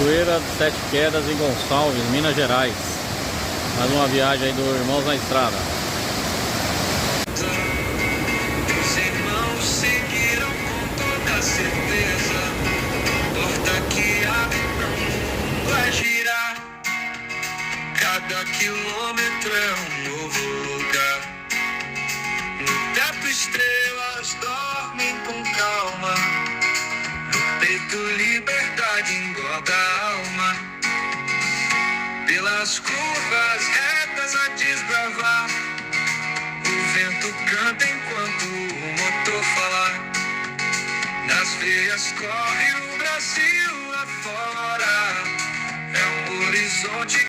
Cachoeira de Sete Quedas em Gonçalves, Minas Gerais. Mais uma viagem aí do Irmãos na Estrada. Os irmãos seguiram com toda certeza. Porta que abre para o mundo a girar. Cada quilômetro é um novo lugar. No teto estrelas dormem com calma. No peito liberdade engorda a alma. Pelas curvas retas a desbravar. O vento canta enquanto o motor fala. Nas veias corre o Brasil afora. É um horizonte